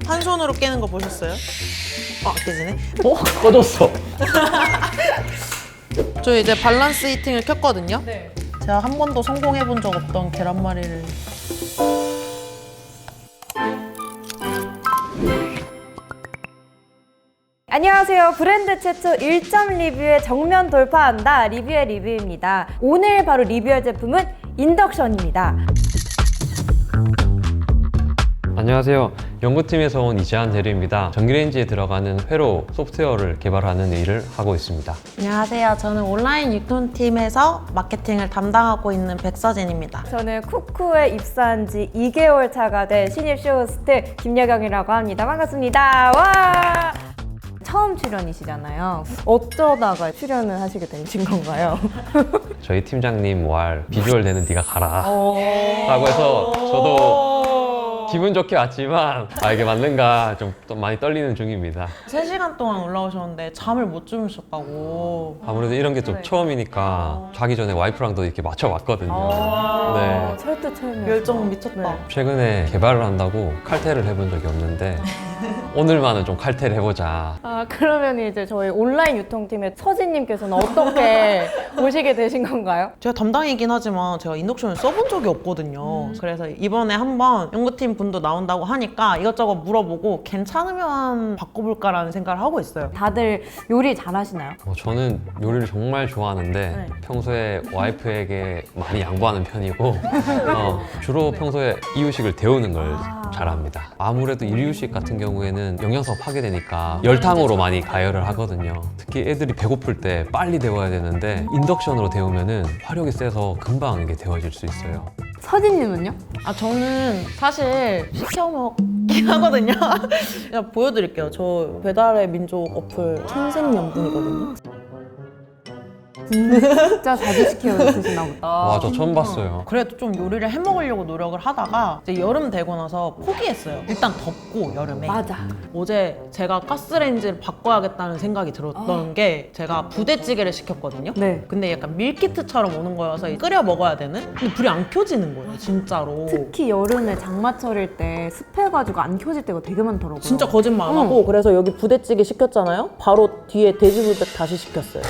한 손으로 깨는 거 보셨어요? 깨지네. 꺼졌어. 저 이제 밸런스 히팅을 켰거든요. 네. 제가 한 번도 성공해 본 적 없던 계란말이를. 안녕하세요. 브랜드 최초 1점 리뷰에 정면 돌파한다. 리뷰의 리뷰입니다. 오늘 바로 리뷰할 제품은 인덕션입니다. 안녕하세요. 연구팀에서 온 이재한 대리입니다. 전기레인지에 들어가는 회로 소프트웨어를 개발하는 일을 하고 있습니다. 안녕하세요. 저는 온라인 유통팀에서 마케팅을 담당하고 있는 백서진입니다. 저는 쿠쿠에 입사한 지 2개월 차가 된 신입 쇼호스트 김여경이라고 합니다. 반갑습니다. 와! 처음 출연이시잖아요. 어쩌다가 출연을 하시게 되신 건가요? 저희 팀장님 왈 비주얼 되는 네가 가라 라고 해서 저도 기분 좋게 왔지만 이게 맞는가 좀 많이 떨리는 중입니다. 3시간 동안 올라오셨는데 잠을 못 주무셨다고. 아무래도 이런 게 좀 네. 처음이니까 자기 전에 와이프랑도 이렇게 맞춰봤거든요. 네. 철두철미. 열정 미쳤다. 네. 최근에 개발을 한다고 칼퇴를 해본 적이 없는데 오늘만은 좀 칼퇴를 해보자. 그러면 이제 저희 온라인 유통팀의 서진님께서는 어떻게 오시게 되신 건가요? 제가 담당이긴 하지만 제가 인덕션을 써본 적이 없거든요. 그래서 이번에 한번 연구팀 분도 나온다고 하니까 이것저것 물어보고 괜찮으면 바꿔볼까라는 생각을 하고 있어요. 다들 요리 잘하시나요? 저는 요리를 정말 좋아하는데 네. 평소에 와이프에게 많이 양보하는 편이고 주로 평소에 이유식을 데우는 걸 잘합니다. 아무래도 이유식 같은 경우에는 영양소가 파괴되니까 열탕으로 많이 가열을 하거든요. 특히 애들이 배고플 때 빨리 데워야 되는데 인덕션으로 데우면은 화력이 세서 금방 이게 데워질 수 있어요. 서진님은요? 저는 사실 시켜 먹긴 하거든요. 그냥 보여드릴게요. 저 배달의 민족 어플 천생연분이거든요. 진짜 자주 시켜 드시나 보다. 와, 저 처음 봤어요. 그래도 좀 요리를 해 먹으려고 노력을 하다가 이제 여름 되고 나서 포기했어요. 일단 덥고 여름에. 맞아. 어제 제가 가스레인지를 바꿔야겠다는 생각이 들었던 게 제가 부대찌개를 시켰거든요. 네. 근데 약간 밀키트처럼 오는 거여서 끓여 먹어야 되는? 근데 불이 안 켜지는 거예요, 진짜로. 특히 여름에 장마철일 때 습해가지고 안 켜질 때가 되게 많더라고요. 진짜 거짓말 안 하고 그래서 여기 부대찌개 시켰잖아요. 바로 뒤에 돼지불백 다시 시켰어요.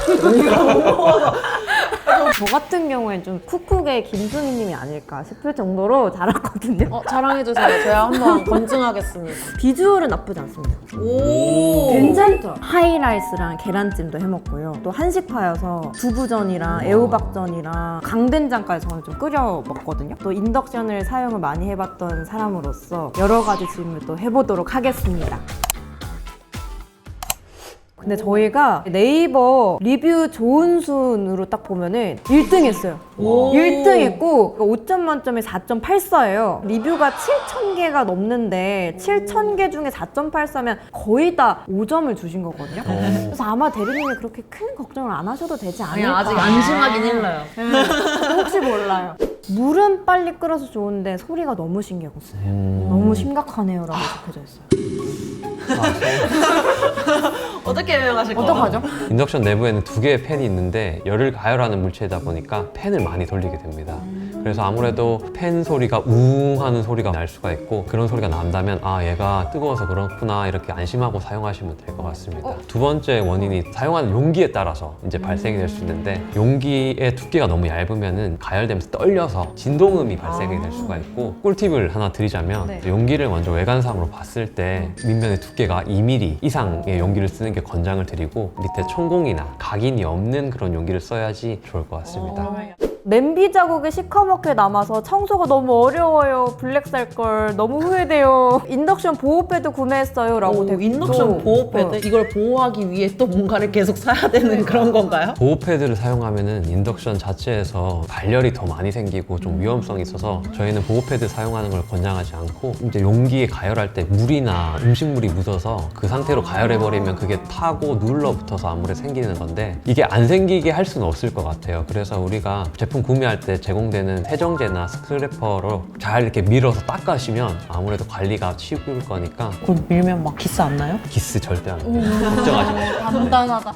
저 같은 경우엔 좀 쿡쿡의 김수미님이 아닐까 싶을 정도로 잘하거든요. 자랑해주세요. 제가 한번 검증하겠습니다. 비주얼은 나쁘지 않습니다. 오. 괜찮죠? 하이라이스랑 계란찜도 해먹고요. 또 한식파여서 두부전이랑 애호박전이랑 강된장까지 저는 좀 끓여 먹거든요. 또 인덕션을 사용을 많이 해봤던 사람으로서 여러 가지 질문을 또 해보도록 하겠습니다. 근데 저희가 네이버 리뷰 좋은 순으로 딱 보면은 1등 했어요. 1등 했고 5점 만점에 4.84예요. 리뷰가 7,000개가 넘는데 7,000개 중에 4.84면 거의 다 5점을 주신 거거든요. 그래서 아마 대리님이 그렇게 큰 걱정을 안 하셔도 되지 않을까. 아직 안심하긴 일러요. 혹시 몰라요. 물은 빨리 끓어서 좋은데 소리가 너무 신경 쓰여요. 너무 심각하네요 라고 적혀져 있어요. 어떻게 유명하실 거예요? 어떡하죠? 인덕션 내부에는 2개의 팬이 있는데 열을 가열하는 물체이다 보니까 팬을 많이 돌리게 됩니다. 그래서 아무래도 팬 소리가 우웅 하는 소리가 날 수가 있고 그런 소리가 난다면 얘가 뜨거워서 그렇구나 이렇게 안심하고 사용하시면 될 것 같습니다. 두 번째 원인이 사용하는 용기에 따라서 이제 발생이 될 수 있는데 용기의 두께가 너무 얇으면은 가열되면서 떨려서 진동음이 발생이 될 수가 있고 꿀팁을 하나 드리자면 네. 용기를 먼저 외관상으로 봤을 때 밑면의 두께가 2mm 이상의 용기를 쓰는 게 권장을 드리고 밑에 천공이나 각인이 없는 그런 용기를 써야지 좋을 것 같습니다. 냄비 자국이 시커멓게 남아서 청소가 너무 어려워요. 블랙 살 걸 너무 후회돼요. 인덕션 보호 패드 구매했어요 라고 되게 인덕션 보호 패드? 이걸 보호하기 위해 또 뭔가를 계속 사야 되는 그런 건가요? 보호 패드를 사용하면은 인덕션 자체에서 발열이 더 많이 생기고 좀 위험성이 있어서 저희는 보호 패드 사용하는 걸 권장하지 않고 이제 용기에 가열할 때 물이나 음식물이 묻어서 그 상태로 가열해 버리면 그게 타고 눌러붙어서 아무래도 생기는 건데 이게 안 생기게 할 수는 없을 것 같아요. 그래서 우리가 제품 구매할 때 제공되는 세정제나 스크래퍼로 잘 이렇게 밀어서 닦아시면 아무래도 관리가 쉬울 거니까 그럼 밀면 막 기스 안 나요? 기스 절대 안 돼요. 걱정하지 마세요. 간단하다.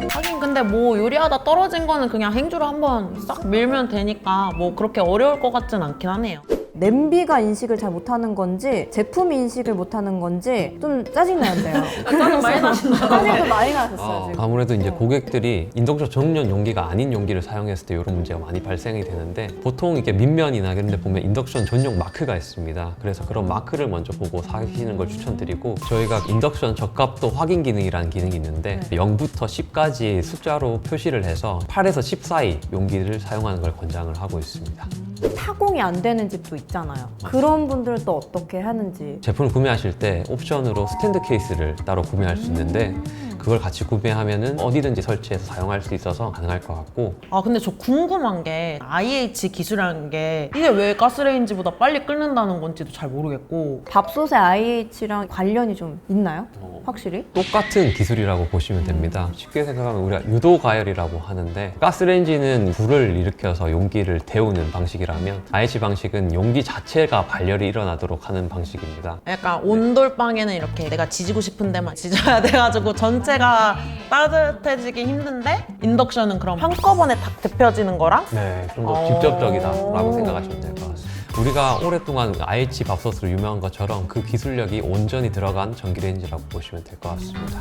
하긴 근데 근데 뭐 요리하다 떨어진 거는 그냥 행주로 한번 싹 밀면 되니까 뭐 그렇게 어려울 것 같진 않긴 하네요. 냄비가 인식을 잘 못하는 건지 제품 인식을 못하는 건지 좀 짜증나는데요. 짜증 많이 나신다. 짜증도 많이 나셨어요 지금. 아무래도 이제 고객들이 인덕션 전용 용기가 아닌 용기를 사용했을 때 이런 문제가 많이 발생이 되는데 보통 이게 밑면이나 이런 데 보면 인덕션 전용 마크가 있습니다. 그래서 그런 마크를 먼저 보고 사시는 걸 추천드리고 저희가 인덕션 적합도 확인 기능이라는 기능이 있는데 0부터 10까지 숫자로 표시를 해서 8에서 10 사이 용기를 사용하는 걸 권장을 하고 있습니다. 타공이 안 되는 집도 있잖아요. 그런 분들은 또 어떻게 하는지. 제품을 구매하실 때 옵션으로 스탠드 케이스를 따로 구매할 수 있는데 그걸 같이 구매하면은 어디든지 설치해서 사용할 수 있어서 가능할 것 같고 아 근데 저 궁금한 게 IH 기술이라는 게 이게 왜 가스레인지보다 빨리 끓는다는 건지도 잘 모르겠고 밥솥의 IH랑 관련이 좀 있나요? 확실히? 똑같은 기술이라고 보시면 됩니다. 쉽게 생각하면 우리가 유도 가열이라고 하는데 가스레인지는 불을 일으켜서 용기를 데우는 방식이라면 IH 방식은 용기 자체가 발열이 일어나도록 하는 방식입니다. 약간 온돌방에는 이렇게 내가 지지고 싶은 데만 지져야 돼가지고 전체가 따뜻해지기 힘든데 인덕션은 그럼 한꺼번에 탁 데펴지는 거랑 네, 좀 더 직접적이다라고 생각하시면 될 것 같습니다. 우리가 오랫동안 IH 밥솥으로 유명한 것처럼 그 기술력이 온전히 들어간 전기레인지라고 보시면 될 것 같습니다.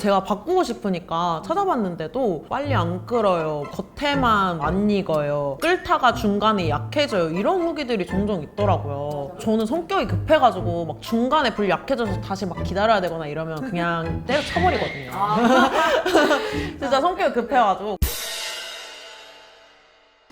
제가 바꾸고 싶으니까 찾아봤는데도 빨리 안 끓어요. 겉에만 안 익어요. 끓다가 중간에 약해져요. 이런 후기들이 종종 있더라고요. 저는 성격이 급해가지고 막 중간에 불 약해져서 다시 막 기다려야 되거나 이러면 그냥 때려쳐버리거든요. 진짜 성격이 급해가지고.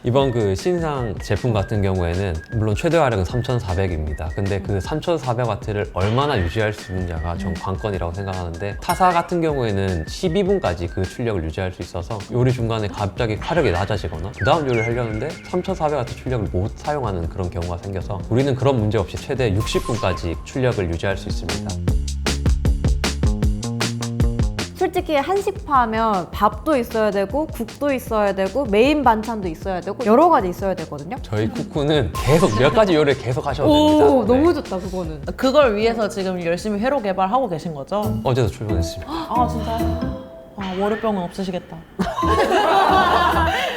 이번 그 신상 제품 같은 경우에는 물론 최대 화력은 3400입니다. 근데 그 3400W를 얼마나 유지할 수 있느냐가 전 관건이라고 생각하는데 타사 같은 경우에는 12분까지 그 출력을 유지할 수 있어서 요리 중간에 갑자기 화력이 낮아지거나 그 다음 요리를 하려는데 3400W 출력을 못 사용하는 그런 경우가 생겨서 우리는 그런 문제 없이 최대 60분까지 출력을 유지할 수 있습니다. 솔직히 한식파 하면 밥도 있어야 되고 국도 있어야 되고 메인 반찬도 있어야 되고 여러 가지 있어야 되거든요. 저희 쿠쿠는 계속 몇 가지 요리를 계속 하셔도 됩니다. 오, 네. 너무 좋다 그거는. 그걸 위해서 지금 열심히 회로 개발하고 계신 거죠? 어제도 출근했습니다. 아 진짜요? 아 월요병은 없으시겠다.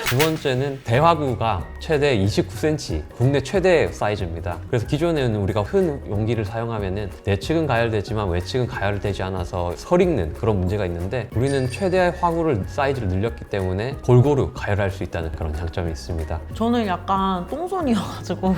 두 번째는 대화구가 최대 29cm, 국내 최대 사이즈입니다. 그래서 기존에는 우리가 흔 용기를 사용하면은 내측은 가열되지만 외측은 가열되지 않아서 설익는 그런 문제가 있는데 우리는 최대 화구를 사이즈를 늘렸기 때문에 골고루 가열할 수 있다는 그런 장점이 있습니다. 저는 약간 똥손이어가지고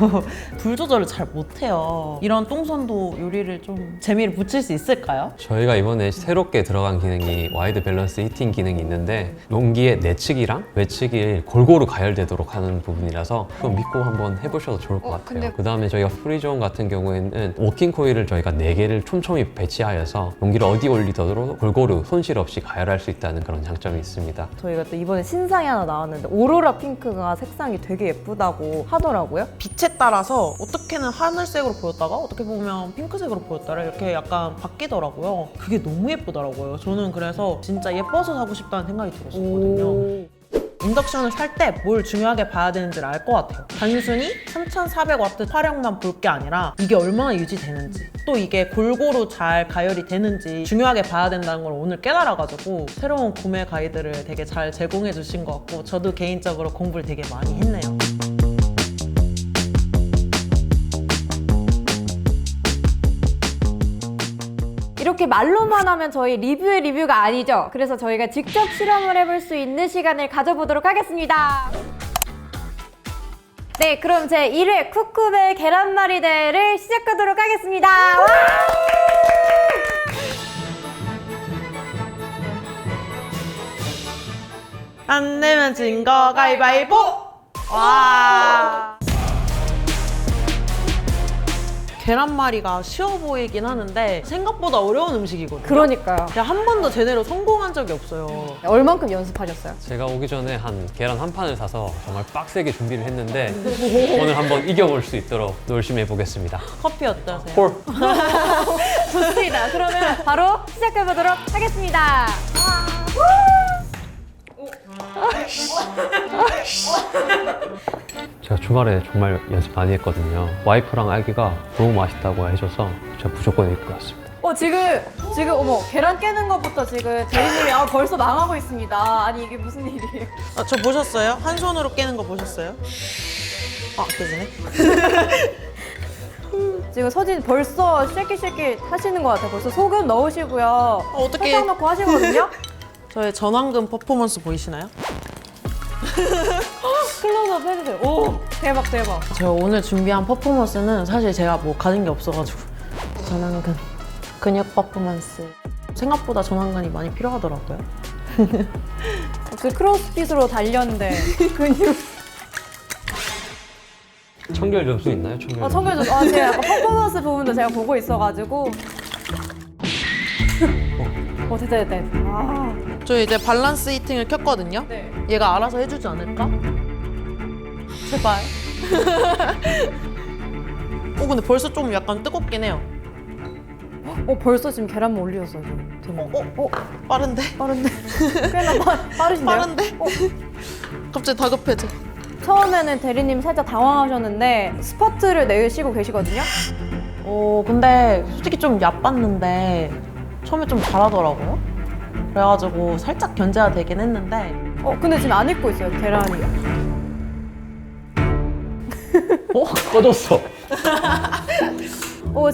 불 조절을 잘 못해요. 이런 똥손도 요리를 좀 재미를 붙일 수 있을까요? 저희가 이번에 새롭게 들어간 기능이 와이드 밸런스 히팅 기능이 있는데 용기의 내측이랑 외측이 골고루 가열되도록 하는 부분이라서 그건 믿고 한번 해보셔도 좋을 것 같아요. 근데- 그 다음에 저희가 프리존 같은 경우에는 워킹 코일을 저희가 4개를 촘촘히 배치하여서 용기를 어디 올리더라도 골고루 손실 없이 가열할 수 있다는 그런 장점이 있습니다. 저희가 또 이번에 신상이 하나 나왔는데 오로라 핑크가 색상이 되게 예쁘다고 하더라고요. 빛에 따라서 어떻게는 하늘색으로 보였다가 어떻게 보면 핑크색으로 보였다가 이렇게 약간 바뀌더라고요. 그게 너무 예쁘더라고요. 저는 그래서 진짜 예뻐서 사고 싶다는 생각이 들었었거든요. 인덕션을 살 때 뭘 중요하게 봐야 되는지를 알 것 같아요. 단순히 3400W 화력만 볼 게 아니라 이게 얼마나 유지되는지 또 이게 골고루 잘 가열이 되는지 중요하게 봐야 된다는 걸 오늘 깨달아가지고 새로운 구매 가이드를 되게 잘 제공해 주신 것 같고 저도 개인적으로 공부를 되게 많이 했네요. 이렇게 말로만 하면 저희 리뷰의 리뷰가 아니죠. 그래서 저희가 직접 실험을 해볼 수 있는 시간을 가져보도록 하겠습니다. 네, 그럼 제 1회 쿠쿠벨 계란말이 대회를 시작하도록 하겠습니다. 와! 안 내면 진 거 가위바위보! 와! 계란말이가 쉬워 보이긴 하는데 생각보다 어려운 음식이거든요. 그러니까요. 제가 한 번도 제대로 성공한 적이 없어요. 얼만큼 연습하셨어요? 제가 오기 전에 한 계란 한 판을 사서 정말 빡세게 준비를 했는데 오늘 한번 이겨볼 수 있도록 열심히 해보겠습니다. 커피 어떠세요? 콜! 좋습니다. 그러면 바로 시작해보도록 하겠습니다. 제가 주말에 정말 연습 많이 했거든요. 와이프랑 아기가 너무 맛있다고 해줘서 제가 무조건 이길 것 같습니다. 지금 어머 계란 깨는 것부터 지금 대리님이 벌써 망하고 있습니다. 아니 이게 무슨 일이에요? 아, 저 보셨어요? 한 손으로 깨는 거 보셨어요? 아, 깨지네. 지금 서진 벌써 쉐킷쉐킷 하시는 것 같아요. 벌써 소금 넣으시고요. 어떡해. 설탕 넣고 하시거든요. 저의 전완근 퍼포먼스 보이시나요? 클로즈업 해주세요. 오 대박 대박. 제가 오늘 준비한 퍼포먼스는 사실 제가 뭐 가진 게 없어가지고 전완근 근육 퍼포먼스. 생각보다 전완근이 많이 필요하더라고요. 역시 크로스핏으로 달렸는데 근육. 청결 점수 있나요? 청결 점수? 청결 좀. 제가 약간 퍼포먼스 부분도 제가 보고 있어가지고. 됐다. 저 이제 밸런스 히팅을 켰거든요. 네. 얘가 알아서 해주지 않을까? 제발. 근데 벌써 좀 약간 뜨겁긴 해요. 벌써 지금 계란만 올리셨어요. 대박. 빠른데? 빠른데? 꽤나 빠르신데요? 빠른데? 갑자기 다급해져. 처음에는 대리님 살짝 당황하셨는데 스퍼트를 내쉬고 계시거든요? 근데 솔직히 좀 얕봤는데 처음에 좀 잘하더라고요. 그래가지고 살짝 견제가 되긴 했는데 근데 지금 안 익고 있어요, 계란이. 꺼졌어.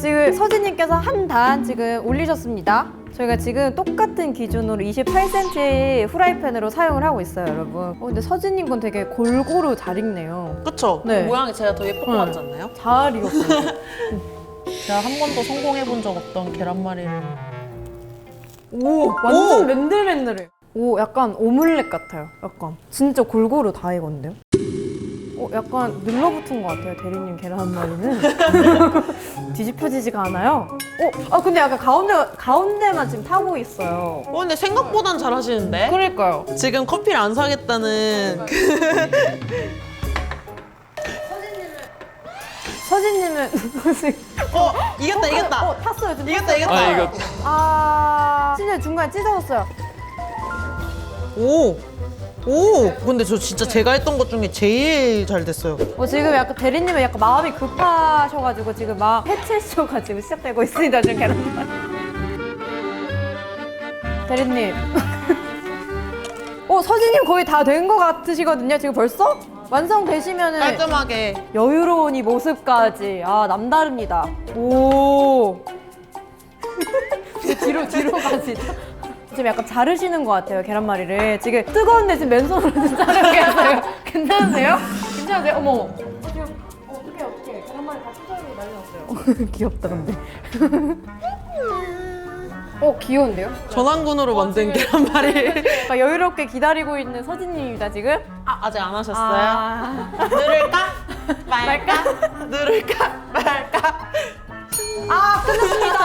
지금 서진님께서 한 단 지금 올리셨습니다. 저희가 지금 똑같은 기준으로 28cm 후라이팬으로 사용을 하고 있어요, 여러분. 근데 서진님 건 되게 골고루 잘 익네요. 그쵸? 네. 모양이 제가 더 예쁠 것 같지 않나요? 잘 익었어요. 제가 한 번도 성공해본 적 없던 계란말이를 완전 맨들맨들해. 약간 오믈렛 같아요. 약간 진짜 골고루 다 익었는데요? 약간 눌러붙은 것 같아요, 대리님 계란말이는. 뒤집혀지지가 않아요. 근데 약간 가운데만 지금 타고 있어요. 근데 생각보단 잘하시는데? 그러니까요. 지금 커피를 안 사겠다는 서진님은 이겼다. 탔어요. 지금 이겼다. 심지어 중간에 찢어졌어요. 근데 저 진짜 제가 했던 것 중에 제일 잘 됐어요. 지금 약간 대리님은 약간 마음이 급하셔가지고 지금 막 해체쇼가 지금 시작되고 있습니다. 지금 계란말이. 대리님. 서진님 거의 다 된 것 같으시거든요. 지금 벌써? 완성되시면은 깔끔하게. 여유로운 이 모습까지 남다릅니다. 뒤로 가시죠. 지금 약간 자르시는 것 같아요, 계란말이를. 지금 뜨거운데 지금 맨손으로 지금 자르고 계세요. 괜찮으세요? 괜찮으세요? 어머. 지금 어떡해. 계란말이 다 찢어지고 난리 났어요. 귀엽다, 근데. 귀여운데요? 전완근으로 만든 계란말이. 약간 여유롭게 기다리고 있는 서진님입니다, 지금. 아직 안 하셨어요? 누를까? 말까? 누를까? 말까? 끝났습니다!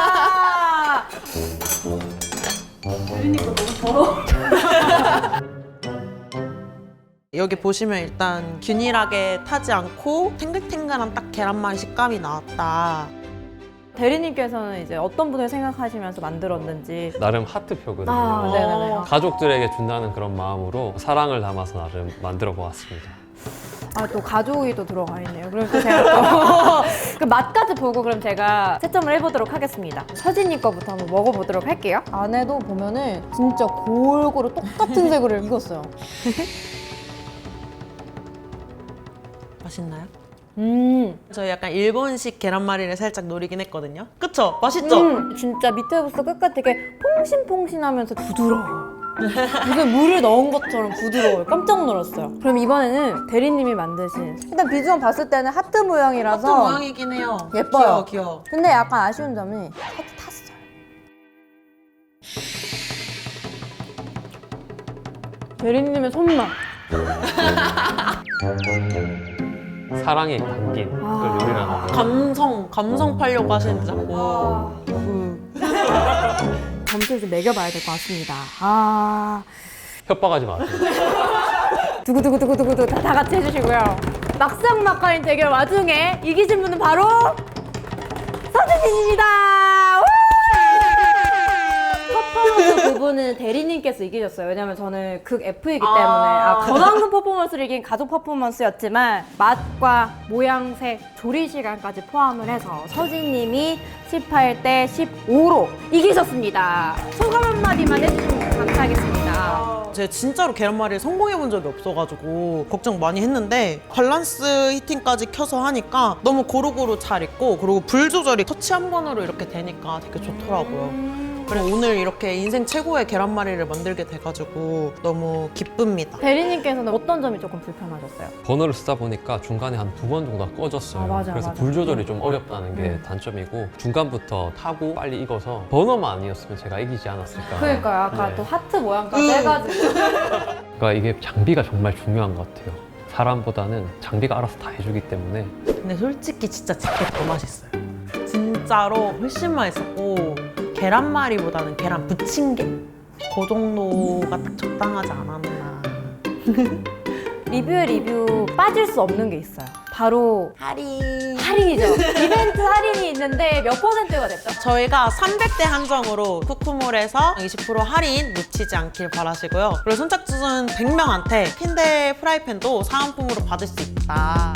여기 보시면 일단 균일하게 타지 않고 탱글탱글한 딱 계란말이 식감이 나왔다. 대리님께서는 이제 어떤 분을 생각하시면서 만들었는지. 나름 하트표거든요. 네네네. 가족들에게 준다는 그런 마음으로 사랑을 담아서 나름 만들어 보았습니다. 또 가족이 또 들어가 있네요. 그럼 또 제가 그 맛까지 보고 그럼 제가 채점을 해보도록 하겠습니다. 서진님 거부터 한번 먹어보도록 할게요. 안에도 보면은 진짜 골고루 똑같은 색으로 익었어요. 맛있나요? 저 약간 일본식 계란말이를 살짝 노리긴 했거든요. 그쵸? 맛있죠? 진짜 밑에부터 끝까지 되게 퐁신퐁신하면서 부드러워요. 무슨 물을 넣은 것처럼 부드러워요. 깜짝 놀랐어요. 그럼 이번에는 대리님이 만드신, 일단 비주얼 봤을 때는 하트 모양이라서 하트 모양이긴 해요. 예뻐요. 귀여워. 근데 약간 아쉬운 점이 살짝 탔어요. 대리님의 손맛. 사랑이 담긴 그걸 요리라는 거. 감성 팔려고 하시는데 자꾸. 점수를 좀 매겨봐야 될 것 같습니다. 협박하지 마세요. 두구두구두구두구 다 같이 해주시고요. 막상막하인 대결 와중에 이기신 분은 바로 서진님입니다. 퍼포먼스 부분은 대리님께서 이기셨어요. 왜냐면 저는 극 F이기 때문에 전완근 퍼포먼스를 이긴 가족 퍼포먼스였지만 맛과 모양색, 조리 시간까지 포함을 해서 서진님이 18대 15로 이기셨습니다. 소감 한마디만 해주시면 감사하겠습니다. 제가 진짜로 계란말이를 성공해 본 적이 없어가지고 걱정 많이 했는데 밸런스 히팅까지 켜서 하니까 너무 고루고루 잘 익고 그리고 불 조절이 터치 한 번으로 이렇게 되니까 되게 좋더라고요. 그리고 오늘 이렇게 인생 최고의 계란말이를 만들게 돼가지고 너무 기쁩니다. 대리님께서는 어떤 점이 조금 불편하셨어요? 버너를 쓰다 보니까 중간에 한 2번 정도가 꺼졌어요. 아, 맞아, 그래서 맞아. 불 조절이 좀 어렵다는 게 단점이고 중간부터 타고 빨리 익어서 버너만 아니었으면 제가 이기지 않았을까. 그러니까요. 아까 네. 또 하트 모양까지 해가지고. 그러니까 이게 장비가 정말 중요한 것 같아요. 사람보다는 장비가 알아서 다 해주기 때문에. 근데 솔직히 진짜 집게 더 맛있어요. 진짜로 훨씬 맛있었고 계란말이보다는 계란 부침개? 그 정도가 딱 적당하지 않았나. 리뷰에 리뷰 빠질 수 없는 게 있어요. 바로 할인이죠. 이벤트 할인이 있는데 몇 %가 됐죠? 저희가 300대 한정으로 쿠쿠몰에서 20% 할인 놓치지 않길 바라시고요. 그리고 선착순 100명한테 킨데 프라이팬도 사은품으로 받을 수 있다.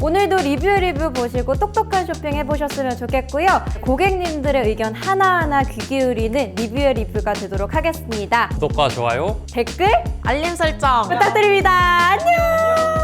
오늘도 리뷰 보시고 똑똑한 쇼핑 해보셨으면 좋겠고요. 고객님들의 의견 하나하나 귀 기울이는 리뷰의 리뷰가 되도록 하겠습니다. 구독과 좋아요 댓글 알림 설정 부탁드립니다. 안녕!